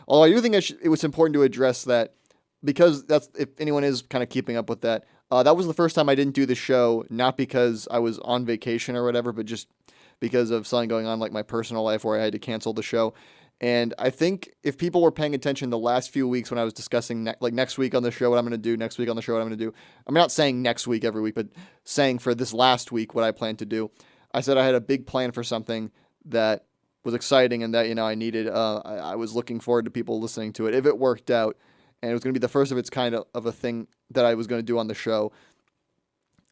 Although I do think it was important to address that because that's if anyone is kind of keeping up with that. That was the first time I didn't do the show, not because I was on vacation or whatever, but just because of something going on like my personal life where I had to cancel the show. And I think if people were paying attention the last few weeks when I was discussing like next week on the show what I'm going to do, next week on the show what I'm going to do. I'm not saying next week every week, but saying for this last week what I plan to do. I said I had a big plan for something that was exciting and that I needed. I was looking forward to people listening to it if it worked out, and it was going to be the first of its kind of a thing that I was going to do on the show.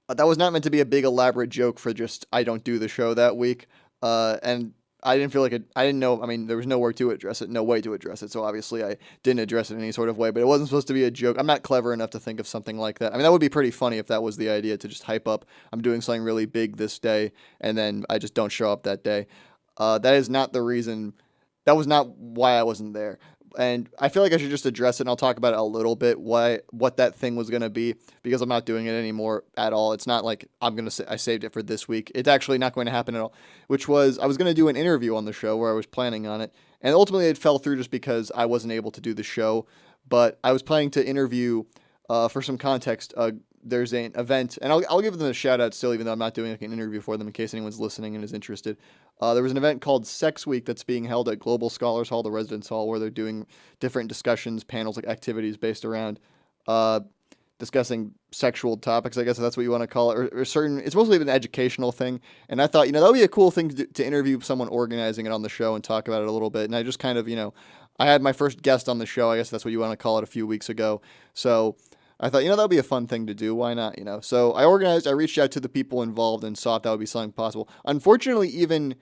That was not meant to be a big elaborate joke for just I don't do the show that week. And I didn't feel like it. I didn't know. I mean, there was nowhere to address it, no way to address it. So obviously, I didn't address it in any sort of way. But it wasn't supposed to be a joke. I'm not clever enough to think of something like that. I mean, that would be pretty funny if that was the idea, to just hype up. I'm doing something really big this day, and then I just don't show up that day. That is not the reason. That was not why I wasn't there. And I feel like I should just address it, and I'll talk about it a little bit, what that thing was going to be, because I'm not doing it anymore at all. It's not like I saved it for this week. It's actually not going to happen at all, which was I was going to do an interview on the show where I was planning on it, and ultimately it fell through just because I wasn't able to do the show. But I was planning to interview, for some context, there's an event, and I'll give them a shout out still, even though I'm not doing like an interview for them in case anyone's listening and is interested. There was an event called Sex Week that's being held at Global Scholars Hall, the residence hall, where they're doing different discussions, panels, like activities based around discussing sexual topics, I guess if that's what you want to call it, or certain. It's mostly an educational thing, and I thought that would be a cool thing to interview someone organizing it on the show and talk about it a little bit. And I just kind of I had my first guest on the show, I guess that's what you want to call it, a few weeks ago. So I thought, that would be a fun thing to do. Why not, So I reached out to the people involved and saw if that would be something possible. Unfortunately, even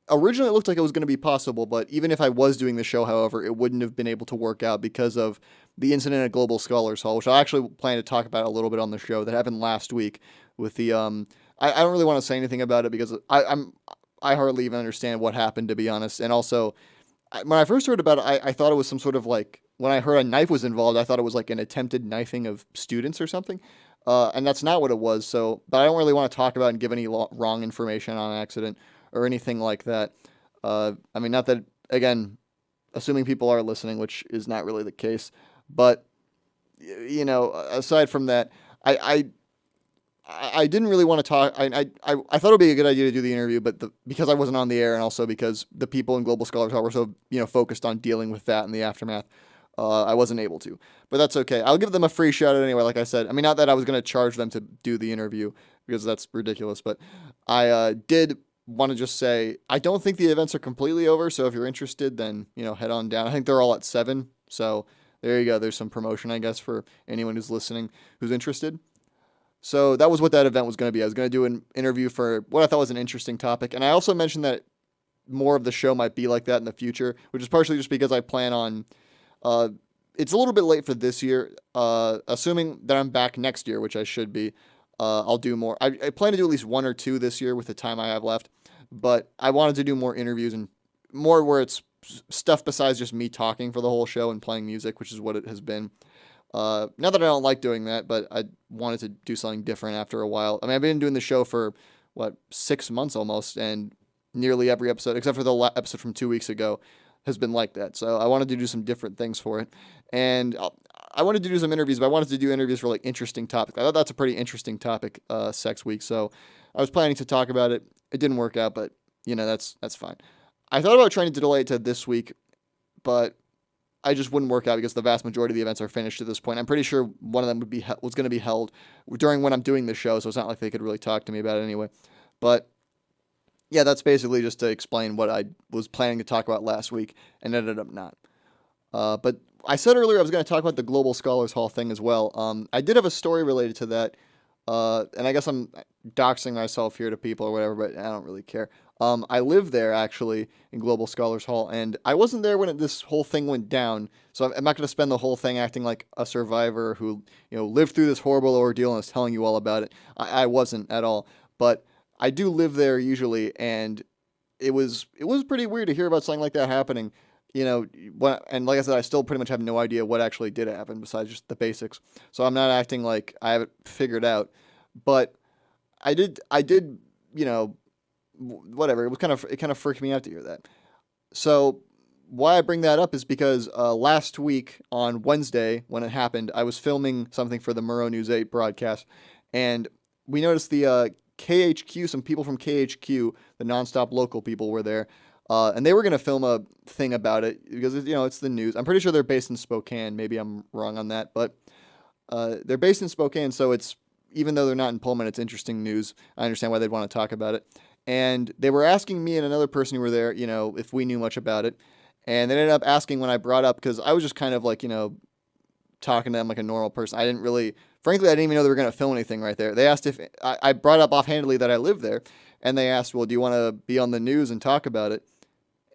originally it looked like it was going to be possible, but even if I was doing the show, however, it wouldn't have been able to work out because of the incident at Global Scholars Hall, which I actually plan to talk about a little bit on the show that happened last week with the, I don't really want to say anything about it because I hardly even understand what happened, to be honest. And also, when I first heard about it, I thought it was some sort of like, when I heard a knife was involved, I thought it was like an attempted knifing of students or something. And that's not what it was. So, but I don't really want to talk about and give any wrong information on accident or anything like that. I mean, not that, again, assuming people are listening, which is not really the case. But, aside from that, I didn't really want to talk. I thought it would be a good idea to do the interview, but because I wasn't on the air, and also because the people in Global Scholars Hall were so focused on dealing with that in the aftermath, I wasn't able to. But that's okay. I'll give them a free shout out anyway. Like I said, I mean, not that I was going to charge them to do the interview because that's ridiculous, but I did want to just say I don't think the events are completely over. So if you're interested, then head on down. I think they're all at 7. So there you go. There's some promotion, I guess, for anyone who's listening who's interested. So that was what that event was going to be. I was going to do an interview for what I thought was an interesting topic. And I also mentioned that more of the show might be like that in the future, which is partially just because I plan on, it's a little bit late for this year. Assuming that I'm back next year, which I should be, I'll do more. I plan to do at least 1 or 2 this year with the time I have left, but I wanted to do more interviews and more where it's stuff besides just me talking for the whole show and playing music, which is what it has been. Not that I don't like doing that, but I wanted to do something different after a while. I mean, I've been doing the show for 6 months almost, and nearly every episode, except for the episode from 2 weeks ago, has been like that. So I wanted to do some different things for it, and I wanted to do some interviews, but I wanted to do interviews for like interesting topics. I thought that's a pretty interesting topic, Sex Week. So I was planning to talk about it. It didn't work out, but that's fine. I thought about trying to delay it to this week, but I just wouldn't work out because the vast majority of the events are finished at this point. I'm pretty sure one of them was going to be held during when I'm doing the show, so it's not like they could really talk to me about it anyway. But yeah, that's basically just to explain what I was planning to talk about last week and ended up not. But I said earlier I was going to talk about the Global Scholars Hall thing as well. I did have a story related to that, and I guess I'm doxing myself here to people or whatever, but I don't really care. I live there actually in Global Scholars Hall, and I wasn't there when this whole thing went down. So I'm not going to spend the whole thing acting like a survivor who lived through this horrible ordeal and is telling you all about it. I wasn't at all, but I do live there usually, and it was pretty weird to hear about something like that happening. And like I said, I still pretty much have no idea what actually did happen besides just the basics. So I'm not acting like I have it figured out, but I did, whatever. It kind of freaked me out to hear that. So why I bring that up is because last week on Wednesday, when it happened, I was filming something for the Murrow News 8 broadcast, and we noticed the KHQ, some people from KHQ, the nonstop local people, were there. And they were going to film a thing about it because, it's the news. I'm pretty sure they're based in Spokane. Maybe I'm wrong on that. But they're based in Spokane, so even though they're not in Pullman, it's interesting news. I understand why they'd want to talk about it. And they were asking me and another person who were there, if we knew much about it. And they ended up asking when I brought up, because I was just kind of like, talking to them like a normal person. Frankly, I didn't even know they were going to film anything right there. They asked if I brought up offhandedly that I live there. And they asked, well, do you want to be on the news and talk about it?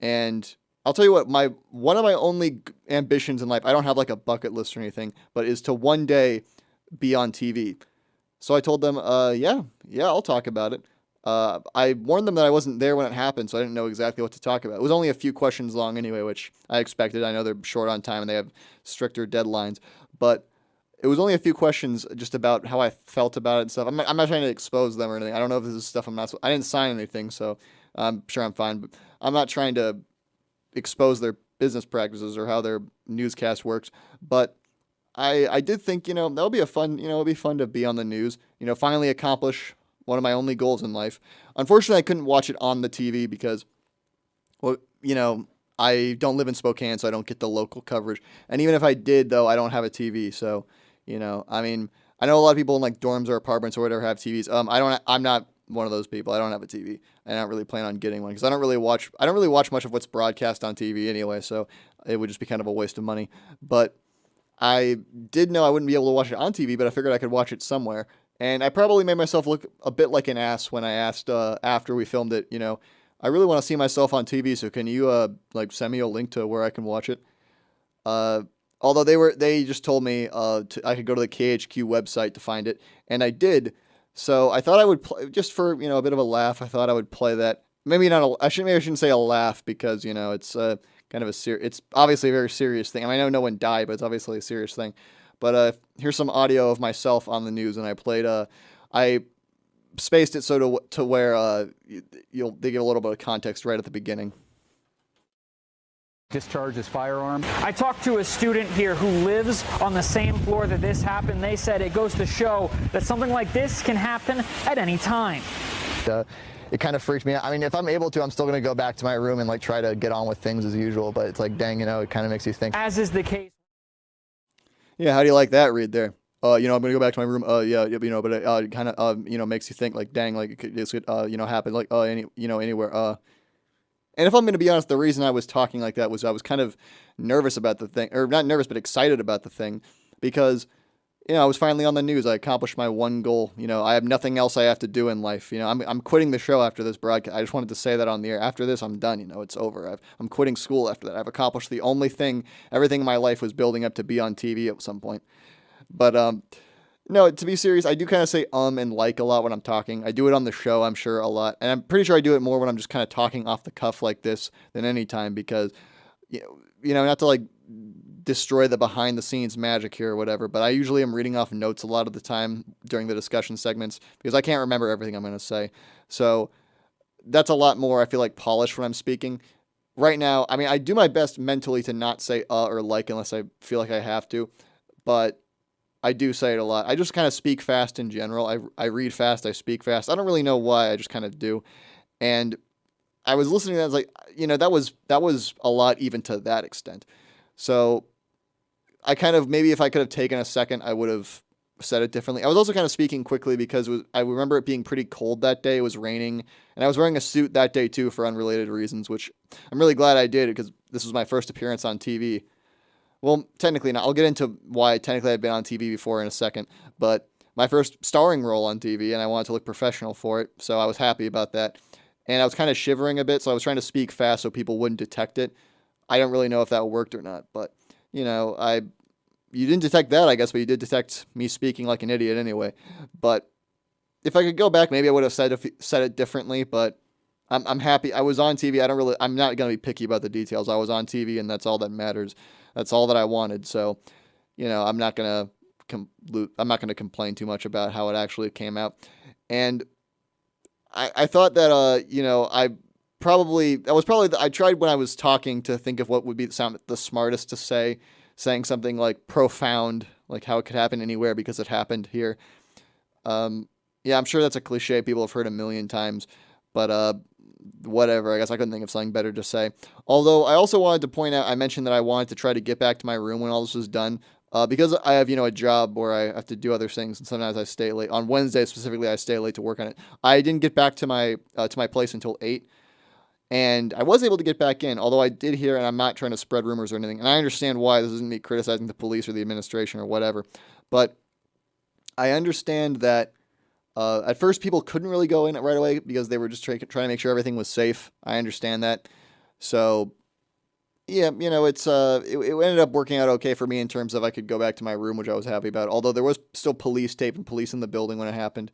And I'll tell you what, one of my only ambitions in life, I don't have like a bucket list or anything, but is to one day be on TV. So I told them, yeah, I'll talk about it. I warned them that I wasn't there when it happened, so I didn't know exactly what to talk about. It was only a few questions long anyway, which I expected. I know they're short on time and they have stricter deadlines, but it was only a few questions just about how I felt about it and stuff. I'm not trying to expose them or anything. I don't know if this is stuff I didn't sign anything, so I'm sure I'm fine, but I'm not trying to expose their business practices or how their newscast works. But I did think, that'll be it'll be fun to be on the news, finally accomplish one of my only goals in life. Unfortunately, I couldn't watch it on the TV because, well, I don't live in Spokane, so I don't get the local coverage. And even if I did, though, I don't have a TV. So, I know a lot of people in like dorms or apartments or whatever have TVs. I'm not one of those people. I don't have a TV. I don't really plan on getting one because I don't really watch much of what's broadcast on TV anyway. So it would just be kind of a waste of money. But I did know I wouldn't be able to watch it on TV, but I figured I could watch it somewhere. And I probably made myself look a bit like an ass when I asked after we filmed it, I really want to see myself on TV, so can you send me a link to where I can watch it? Although they just told me I could go to the KHQ website to find it, and I did. So I thought I would play, just for a bit of a laugh. I thought I would play that. Maybe not. I shouldn't say a laugh because it's kind of it's obviously a very serious thing. I mean, I know no one died, but it's obviously a serious thing. But here's some audio of myself on the news, and I played. I spaced it so to where they give a little bit of context right at the beginning. Discharge his firearm. I talked to a student here who lives on the same floor that this happened. They said it goes to show that something like this can happen at any time. It kind of freaked me out. I mean, if I'm able to, I'm still going to go back to my room and try to get on with things as usual. But it's like, dang, it kind of makes you think. As is the case. Yeah, how do you like that read there? I'm going to go back to my room. Yeah, but it kind of, makes you think dang, this could, happen, anywhere. And if I'm going to be honest, the reason I was talking like that was I was kind of nervous about the thing, or not nervous, but excited about the thing because, I was finally on the news. I accomplished my one goal. I have nothing else I have to do in life. I'm quitting the show after this broadcast. I just wanted to say that on the air. After this, I'm done. It's over. I'm quitting school after that. I've accomplished the only thing. Everything in my life was building up to be on TV at some point. But no, to be serious, I do kind of say and like a lot when I'm talking. I do it on the show, I'm sure, a lot. And I'm pretty sure I do it more when I'm just kind of talking off the cuff like this than any time because, not to destroy the behind the scenes magic here or whatever, but I usually am reading off notes a lot of the time during the discussion segments because I can't remember everything I'm going to say. So that's a lot more, I feel like, polished when I'm speaking. Right now, I mean, I do my best mentally to not say or like unless I feel like I have to, but I do say it a lot. I just kind of speak fast in general. I read fast, I speak fast. I don't really know why, I just kind of do. And I was listening to that, I was like, that was a lot even to that extent. So I kind of, maybe if I could have taken a second, I would have said it differently. I was also kind of speaking quickly because I remember it being pretty cold that day. It was raining, and I was wearing a suit that day too for unrelated reasons, which I'm really glad I did because this was my first appearance on TV. Well, technically not. I'll get into why technically I've been on TV before in a second, but my first starring role on TV, and I wanted to look professional for it, so I was happy about that. And I was kind of shivering a bit, so I was trying to speak fast so people wouldn't detect it. I don't really know if that worked or not, but, you didn't detect that, I guess, but you did detect me speaking like an idiot anyway. But if I could go back, maybe I would have said it differently, but I'm happy. I was on TV. I'm not going to be picky about the details. I was on TV, and that's all that matters. That's all that I wanted. So, I'm not going to complain too much about how it actually came out. And I thought that, I tried when I was talking to think of what would be sound the smartest to say, saying something like profound, like how it could happen anywhere because it happened here. Yeah, I'm sure that's a cliche people have heard a million times, but whatever. I guess I couldn't think of something better to say. Although I also wanted to point out, I mentioned that I wanted to try to get back to my room when all this was done. Because I have, a job where I have to do other things, and sometimes I stay late. On Wednesday specifically, I stay late to work on it. I didn't get back to my place until 8, and I was able to get back in. Although I did hear, and I'm not trying to spread rumors or anything, and I understand why. This isn't me criticizing the police or the administration or whatever, but I understand that at first people couldn't really go in right away because they were just trying to make sure everything was safe. I understand that, so. Yeah, it ended up working out okay for me in terms of I could go back to my room, which I was happy about. Although there was still police tape and police in the building when it happened.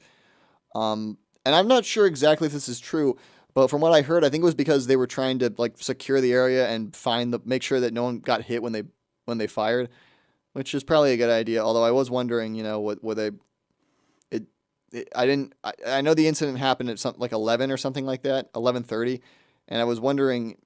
And I'm not sure exactly if this is true, but from what I heard, I think it was because they were trying to like secure the area and make sure that no one got hit when they fired, which is probably a good idea. Although I was wondering, what were they? I know the incident happened at something like 11 or something like that, 11:30, and I was wondering,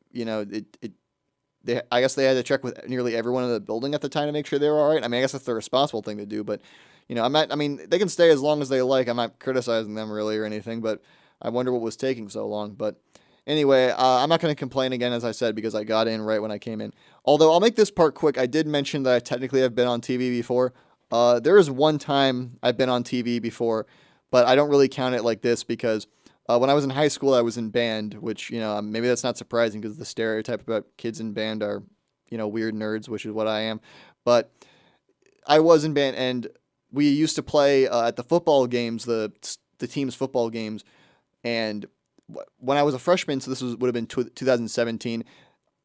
I guess they had to check with nearly everyone in the building at the time to make sure they were all right. I mean, I guess that's the responsible thing to do, but I mean, they can stay as long as they like. I'm not criticizing them really or anything, but I wonder what was taking so long. But anyway, I'm not going to complain again, as I said, because I got in right when I came in. Although I'll make this part quick. I did mention that I technically have been on TV before. There is one time I've been on TV before, but I don't really count it like this because when I was in high school, I was in band, which, maybe that's not surprising because the stereotype about kids in band are, weird nerds, which is what I am. But I was in band, and we used to play at the football games, the team's football games. And when I was a freshman, so would have been 2017,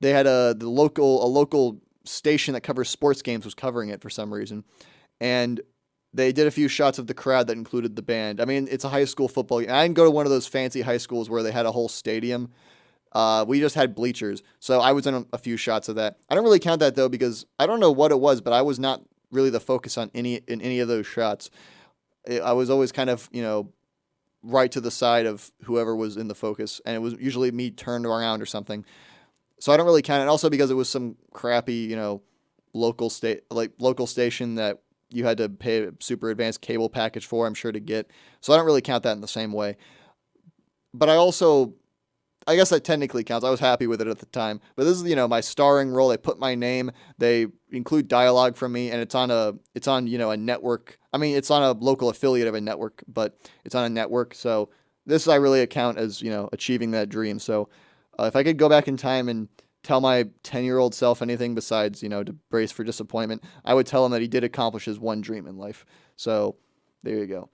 they had a local station that covers sports games was covering it for some reason. And they did a few shots of the crowd that included the band. I mean, it's a high school football game. I didn't go to one of those fancy high schools where they had a whole stadium. We just had bleachers. So I was in a few shots of that. I don't really count that, though, because I don't know what it was, but I was not really the focus in any of those shots. I was always kind of, right to the side of whoever was in the focus, and it was usually me turned around or something. So I don't really count it. Also because it was some crappy, local station that you had to pay a super advanced cable package for, I'm sure, to get. So I don't really count that in the same way. But I guess that technically counts. I was happy with it at the time. But this is, my starring role. They put my name. They include dialogue from me, and it's on a network. I mean, it's on a local affiliate of a network, but it's on a network. So this I really account as, achieving that dream. So if I could go back in time and tell my 10-year-old self anything besides, to brace for disappointment, I would tell him that he did accomplish his one dream in life. So there you go.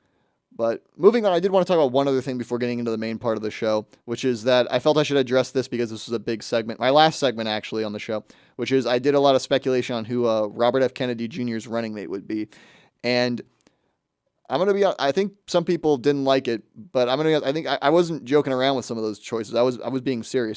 But moving on, I did want to talk about one other thing before getting into the main part of the show, which is that I felt I should address this because this was a big segment, my last segment actually on the show, which is I did a lot of speculation on who Robert F. Kennedy Jr.'s running mate would be. And I'm going to be honest, I think some people didn't like it, but I think I wasn't joking around with some of those choices. I was being serious.